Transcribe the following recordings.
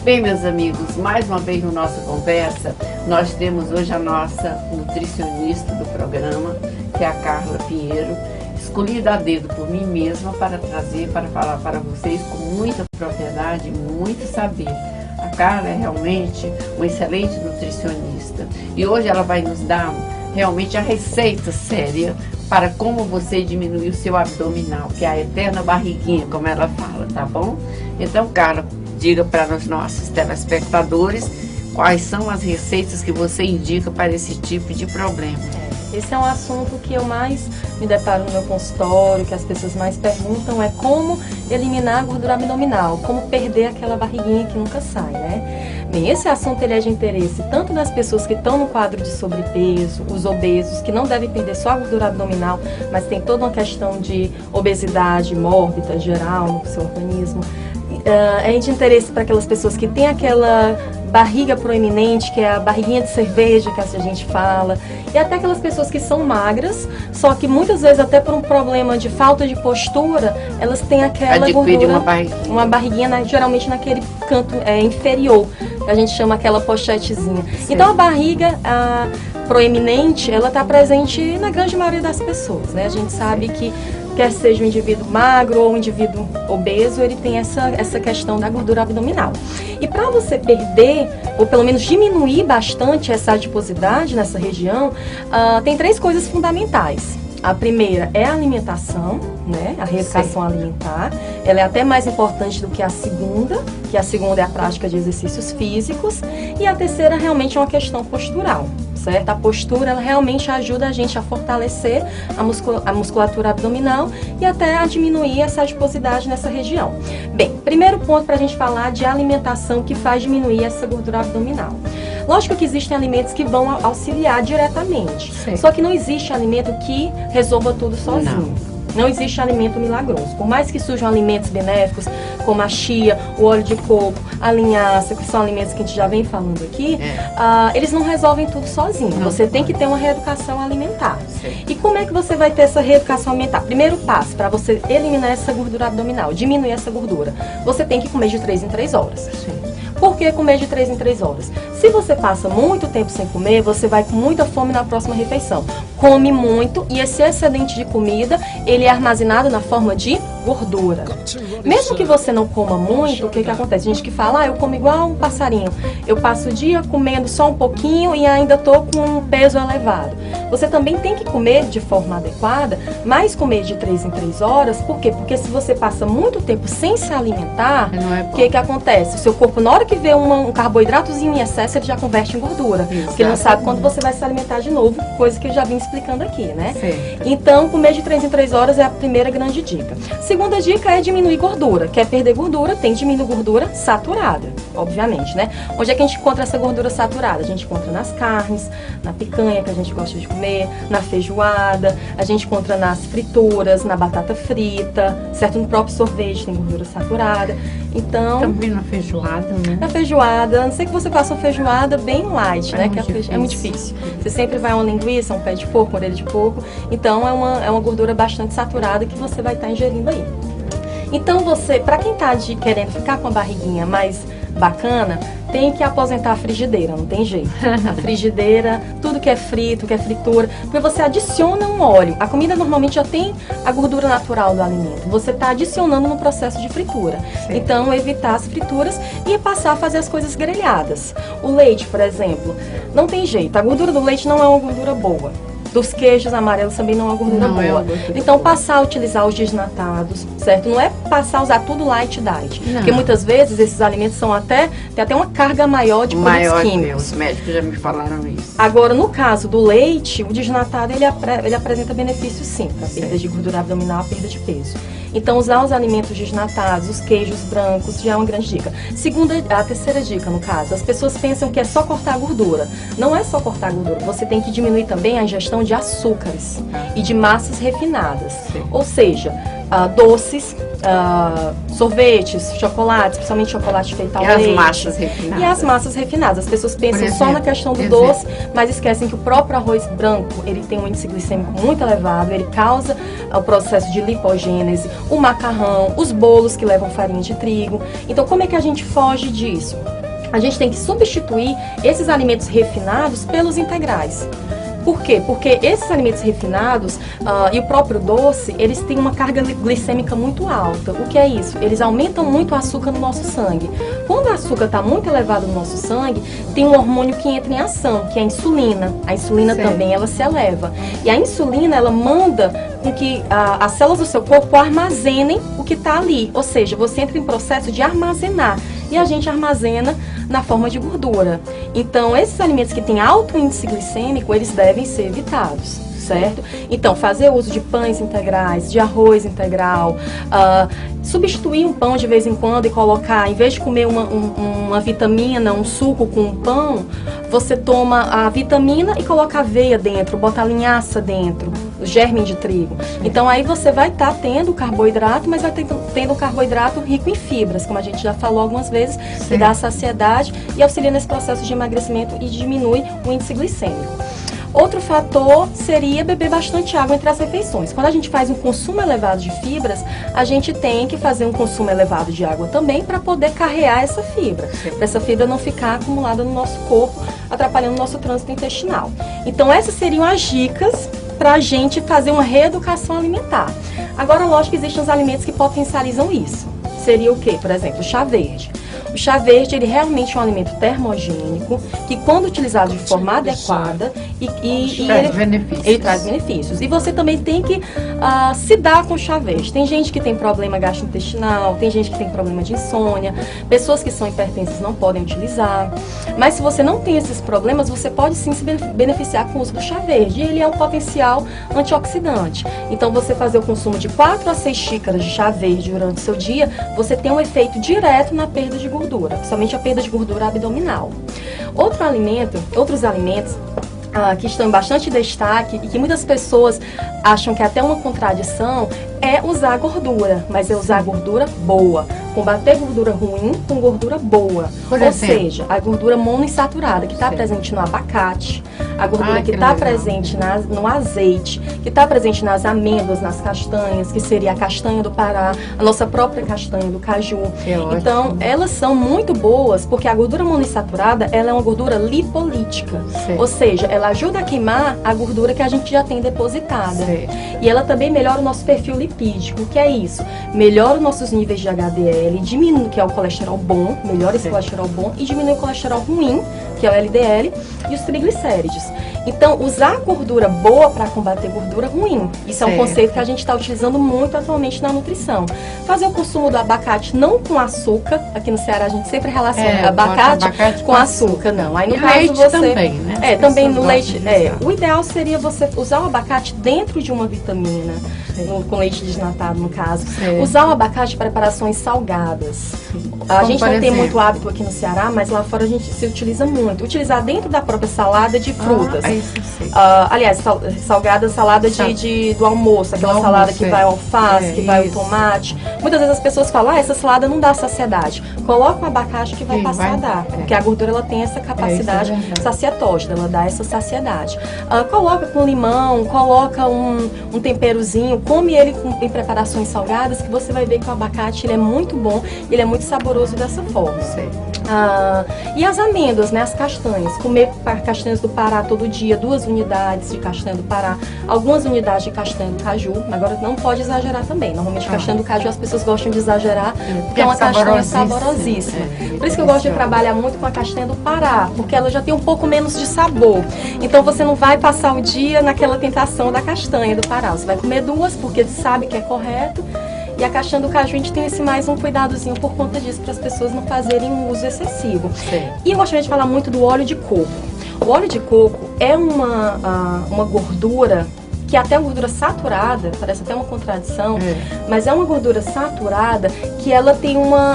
Bem, meus amigos, mais uma vez na nossa conversa, nós temos hoje a nossa nutricionista do programa, que é a Carla Pinheiro, escolhida a dedo por mim mesma para trazer, para falar para vocês com muita propriedade, muito saber. A Carla é realmente uma excelente nutricionista e hoje ela vai nos dar realmente a receita séria para como você diminuir o seu abdominal, que é a eterna barriguinha, como ela fala, tá bom? Então, Carla, diga para os nossos telespectadores quais são as receitas que você indica para esse tipo de problema. Esse é um assunto que eu mais me deparo no meu consultório, que as pessoas mais perguntam, é como eliminar a gordura abdominal, como perder aquela barriguinha que nunca sai, né? Bem, esse assunto ele é de interesse tanto das pessoas que estão no quadro de sobrepeso, os obesos, que não devem perder só a gordura abdominal, mas tem toda uma questão de obesidade mórbida geral no seu organismo. É de interesse para aquelas pessoas que têm aquela barriga proeminente, que é a barriguinha de cerveja que a gente fala, e até aquelas pessoas que são magras, só que muitas vezes até por um problema de falta de postura, elas têm aquela gordura, uma barriguinha geralmente naquele canto inferior, que a gente chama aquela pochetezinha. Sim. Então a barriga proeminente, ela está presente na grande maioria das pessoas, né? A gente sabe que quer seja um indivíduo magro ou um indivíduo obeso, ele tem essa questão da gordura abdominal. E para você perder, ou pelo menos diminuir bastante essa adiposidade nessa região, tem três coisas fundamentais. A primeira é a alimentação, né? A reeducação alimentar. Ela é até mais importante do que a segunda é a prática de exercícios físicos. E a terceira realmente é uma questão postural, certo? A postura, ela realmente ajuda a gente a fortalecer a musculatura abdominal e até a diminuir essa adiposidade nessa região. Bem, primeiro ponto para a gente falar de alimentação que faz diminuir essa gordura abdominal. Lógico que existem alimentos que vão auxiliar diretamente, só que não existe alimento que resolva tudo sozinho. Não existe alimento milagroso. Por mais que surjam alimentos benéficos, como a chia, o óleo de coco, a linhaça, que são alimentos que a gente já vem falando aqui, eles não resolvem tudo sozinho. Você tem que ter uma reeducação alimentar. E como é que você vai ter essa reeducação alimentar? Primeiro passo, para você eliminar essa gordura abdominal, diminuir essa gordura, você tem que comer de 3 em 3 horas. Por que comer de 3 em 3 horas? Se você passa muito tempo sem comer, você vai com muita fome na próxima refeição. Come muito e esse excedente de comida, ele é armazenado na forma de gordura. Mesmo que você não coma muito, o que acontece? Gente que fala, eu como igual um passarinho. Eu passo o dia comendo só um pouquinho e ainda estou com um peso elevado. Você também tem que comer de forma adequada, mas comer de 3 em 3 horas. Por quê? Porque se você passa muito tempo sem se alimentar, o que acontece? O seu corpo, na hora que vê um carboidratozinho em excesso, ele já converte em gordura. Porque ele não sabe quando você vai se alimentar de novo, coisa que eu já vim explicando aqui, né? Então, comer de 3 em 3 horas é a primeira grande dica. Segunda dica é diminuir gordura. Quer perder gordura, tem que diminuir gordura saturada, obviamente, né? Onde é que a gente encontra essa gordura saturada? A gente encontra nas carnes, na picanha que a gente gosta de comer, na feijoada, a gente encontra nas frituras, na batata frita, certo? No próprio sorvete tem gordura saturada. Então, também na feijoada, né? Na feijoada, a não ser que você faça uma feijoada bem light, né? É muito difícil. Você sempre vai uma linguiça, um pé de porco, uma orelha de porco. Então, é uma gordura bastante saturada que você vai estar ingerindo aí. Então, para quem está querendo ficar com a barriguinha mais bacana, tem que aposentar a frigideira, não tem jeito. A frigideira, tudo que é frito, que é fritura, porque você adiciona um óleo. A comida normalmente já tem a gordura natural do alimento. Você está adicionando no processo de fritura. Então, evitar as frituras e passar a fazer as coisas grelhadas. O leite, por exemplo, não tem jeito. A gordura do leite não é uma gordura boa. Dos queijos amarelos também não é uma gordura boa. Então, passar a utilizar os desnatados, certo? Não é passar a usar tudo light diet. Porque muitas vezes esses alimentos tem até uma carga maior de produtos químicos. Os médicos já me falaram isso. Agora, no caso do leite, o desnatado, ele apresenta benefícios sim, para perda de gordura abdominal, perda de peso. Então, usar os alimentos desnatados, os queijos brancos, já é uma grande dica. A terceira dica, no caso, as pessoas pensam que é só cortar a gordura. Não é só cortar a gordura, você tem que diminuir também a ingestão de açúcares e de massas refinadas. Ou seja, doces, sorvetes, chocolates, principalmente chocolate feito ao leite. E as massas refinadas. E as massas refinadas. As pessoas pensam só na questão do doce, mas esquecem que o próprio arroz branco, ele tem um índice glicêmico muito elevado, ele causa o processo de lipogênese, o macarrão, os bolos que levam farinha de trigo. Então, como é que a gente foge disso? a gente tem que substituir esses alimentos refinados pelos integrais. Por quê? Porque esses alimentos refinados e o próprio doce, eles têm uma carga glicêmica muito alta. O que é isso? Eles aumentam muito o açúcar no nosso sangue. Quando o açúcar está muito elevado no nosso sangue, tem um hormônio que entra em ação, que é a insulina. A insulina também, ela se eleva. E a insulina, ela manda com que as células do seu corpo armazenem o que está ali. Ou seja, você entra em processo de armazenar. E a gente armazena na forma de gordura. Então, esses alimentos que têm alto índice glicêmico, eles devem ser evitados, certo? Então, fazer uso de pães integrais, de arroz integral, substituir um pão de vez em quando e colocar, em vez de comer uma vitamina, um suco com um pão, você toma a vitamina e coloca aveia dentro, bota a linhaça dentro, o germe de trigo. Então aí você vai estar tendo carboidrato, mas vai tendo um carboidrato rico em fibras, como a gente já falou algumas vezes, que dá saciedade e auxilia nesse processo de emagrecimento e diminui o índice glicêmico. Outro fator seria beber bastante água entre as refeições. Quando a gente faz um consumo elevado de fibras, a gente tem que fazer um consumo elevado de água também para poder carrear essa fibra. Para essa fibra não ficar acumulada no nosso corpo, atrapalhando o nosso trânsito intestinal. Então essas seriam as dicas para a gente fazer uma reeducação alimentar. Agora, lógico que existem os alimentos que potencializam isso. Seria o quê? Por exemplo, o chá verde. O chá verde, ele realmente é um alimento termogênico, que quando utilizado de forma adequada, ele traz benefícios. E você também tem que se dar com o chá verde. Tem gente que tem problema gastrointestinal, tem gente que tem problema de insônia, pessoas que são hipertensas não podem utilizar. Mas se você não tem esses problemas, você pode sim se beneficiar com o uso do chá verde. E ele é um potencial antioxidante. Então, você fazer o consumo de 4 a 6 xícaras de chá verde durante o seu dia, você tem um efeito direto na perda de gordura, principalmente a perda de gordura abdominal. Outros alimentos que estão em bastante destaque e que muitas pessoas acham que é até uma contradição é usar gordura, mas é usar gordura boa. Combater gordura ruim com gordura boa. Ou seja, a gordura monoinsaturada que está presente no abacate, a gordura que está presente no azeite, que está presente nas amêndoas, nas castanhas, que seria a castanha do Pará, a nossa própria castanha do caju. Então, elas são muito boas porque a gordura monoinsaturada, ela é uma gordura lipolítica. Ou seja, ela ajuda a queimar a gordura que a gente já tem depositada. E ela também melhora o nosso perfil lipídico. O que é isso? Melhora os nossos níveis de HDL, diminui, que é o colesterol bom, melhora esse colesterol bom e diminui o colesterol ruim, que é o LDL, e os triglicérides. Então, usar gordura boa para combater gordura ruim. Isso é um conceito que a gente está utilizando muito atualmente na nutrição. Fazer o consumo do abacate não com açúcar. Aqui no Ceará a gente sempre relaciona abacate com açúcar. Não. Aí no caso leite você também, né? Também no leite. O ideal seria você usar o abacate dentro de uma vitamina, com leite desnatado no caso. Usar o abacate para preparações salgadas. A gente não tem muito hábito aqui no Ceará, mas lá fora a gente se utiliza muito. Utilizar dentro da própria salada de frutas. Aliás, salada do almoço, aquela salada que vai o alface, que vai o tomate. Muitas vezes as pessoas falam, essa salada não dá saciedade. Coloca o abacate que vai passar a dar, porque a gordura ela tem essa capacidade saciatógena, ela dá essa saciedade. Coloca com limão, coloca um temperozinho, come ele em preparações salgadas, que você vai ver que o abacate ele é muito bom, ele é muito saboroso dessa forma. E as amêndoas, né, as castanhas. Comer castanhas do Pará todo dia, 2 unidades de castanha do Pará, algumas unidades de castanha do caju. Agora não pode exagerar também. Normalmente castanha do caju as pessoas gostam de exagerar porque é uma castanha saborosíssima. Por isso que eu gosto de trabalhar muito com a castanha do Pará, porque ela já tem um pouco menos de sabor. Então você não vai passar o dia naquela tentação da castanha do Pará. Você vai comer 2 porque sabe que é correto. E a castanha do caju a gente tem mais um cuidadozinho por conta disso, para as pessoas não fazerem um uso excessivo. E eu gostaria de falar muito do óleo de coco. O óleo de coco é uma gordura que é até uma gordura saturada, parece até uma contradição, mas é uma gordura saturada que ela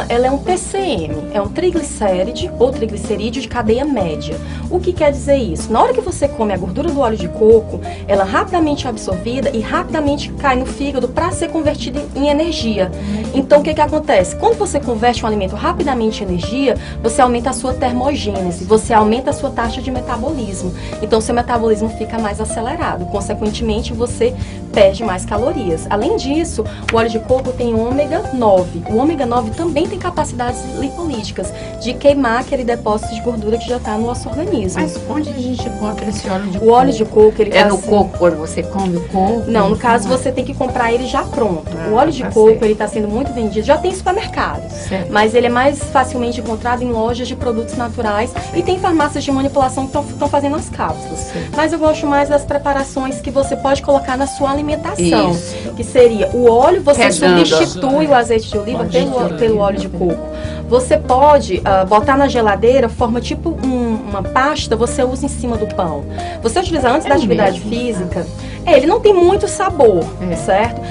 é um TCM, é um triglicéride ou triglicerídeo de cadeia média. O que quer dizer isso? Na hora que você come a gordura do óleo de coco, ela rapidamente é absorvida e rapidamente cai no fígado para ser convertida em energia. Então, o que acontece? Quando você converte um alimento rapidamente em energia, você aumenta a sua termogênese, você aumenta a sua taxa de metabolismo. Então, seu metabolismo fica mais acelerado. Consequentemente, você perde mais calorias. Além disso, o óleo de coco tem ômega 9. O ômega 9 também tem capacidades lipolíticas de queimar aquele depósito de gordura que já está no nosso organismo. Mas onde a gente encontra esse óleo de coco? O óleo de coco, ele é tá no assim... coco quando você come o coco? Não, no caso você tem que comprar ele já pronto. O óleo de coco, ele está sendo muito vendido, já tem supermercados, mas ele é mais facilmente encontrado em lojas de produtos naturais e tem farmácias de manipulação que estão fazendo as cápsulas. Mas eu gosto mais das preparações que você pode colocar na sua alimentação, que seria o óleo, você substitui o azeite de oliva pelo óleo de coco. Você pode botar na geladeira, forma tipo uma pasta, você usa em cima do pão. Você utilizar antes da atividade física, ele não tem muito sabor, certo?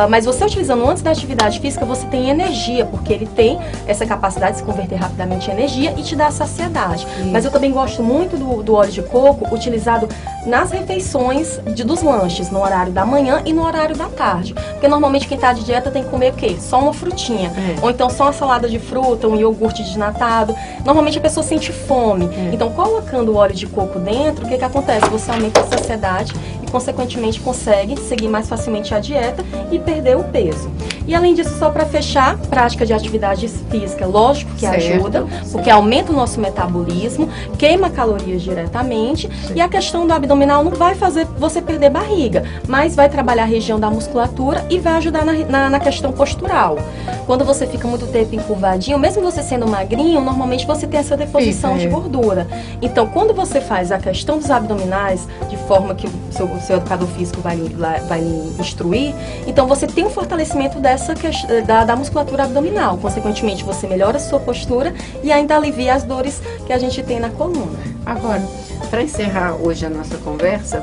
Mas você utilizando antes da atividade física, você tem energia, porque ele tem essa capacidade de se converter rapidamente em energia e te dá saciedade. Mas eu também gosto muito do óleo de coco utilizado nas refeições dos lanches, no horário da manhã e no horário da tarde. Porque normalmente quem está de dieta tem que comer o quê? Só uma frutinha. Ou então só uma salada de fruta, um iogurte desnatado. Normalmente a pessoa sente fome. Então, colocando o óleo de coco dentro, o que acontece? Você aumenta a saciedade e, consequentemente, consegue seguir mais facilmente a dieta e perder o peso. E, além disso, só para fechar, prática de atividade física, lógico que ajuda, porque aumenta o nosso metabolismo, queima calorias diretamente, e a questão do abdominal não vai fazer você perder barriga, mas vai trabalhar a região da musculatura e vai ajudar na questão postural. Quando você fica muito tempo encurvadinho, mesmo você sendo magrinho, normalmente você tem essa deposição de gordura. Então, quando você faz a questão dos abdominais, de forma que o seu educador físico vai lhe instruir, então você tem um fortalecimento da musculatura abdominal. Consequentemente, você melhora a sua postura e ainda alivia as dores que a gente tem na coluna. Agora, para encerrar hoje a nossa conversa,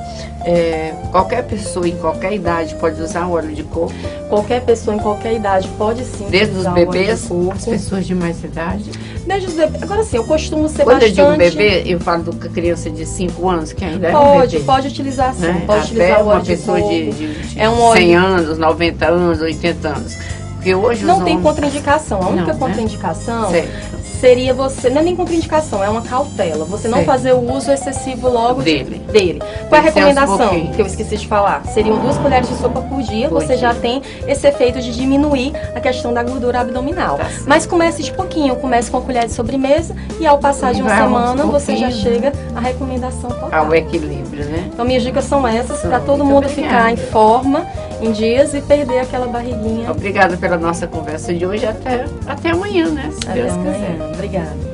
qualquer pessoa em qualquer idade pode usar o óleo de coco? Qualquer pessoa em qualquer idade pode sim. Desde os bebês, as pessoas de mais idade? Desde os bebês. Agora sim, eu costumo ser Quando bastante... eu digo bebê, eu falo de criança de 5 anos, que ainda é um bebê. Pode utilizar sim, né? pode utilizar o óleo de coco. Uma pessoa de 100 anos, 90 anos, 80 anos. Porque hoje não tem contraindicação. A única contraindicação seria você, não é nem contraindicação, é uma cautela. Você não fazer o uso excessivo logo dele. Qual é a recomendação que eu esqueci de falar? Seriam 2 colheres de sopa por dia, você já tem esse efeito de diminuir a questão da gordura abdominal. Mas comece de pouquinho, comece com a colher de sobremesa e ao passar de uma semana você já chega à recomendação total. Ao equilíbrio, né? Então minhas dicas são essas, para todo mundo ficar em forma em dias e perder aquela barriguinha. Obrigada pela nossa conversa de hoje, até amanhã, né? Se Deus quiser. Obrigada.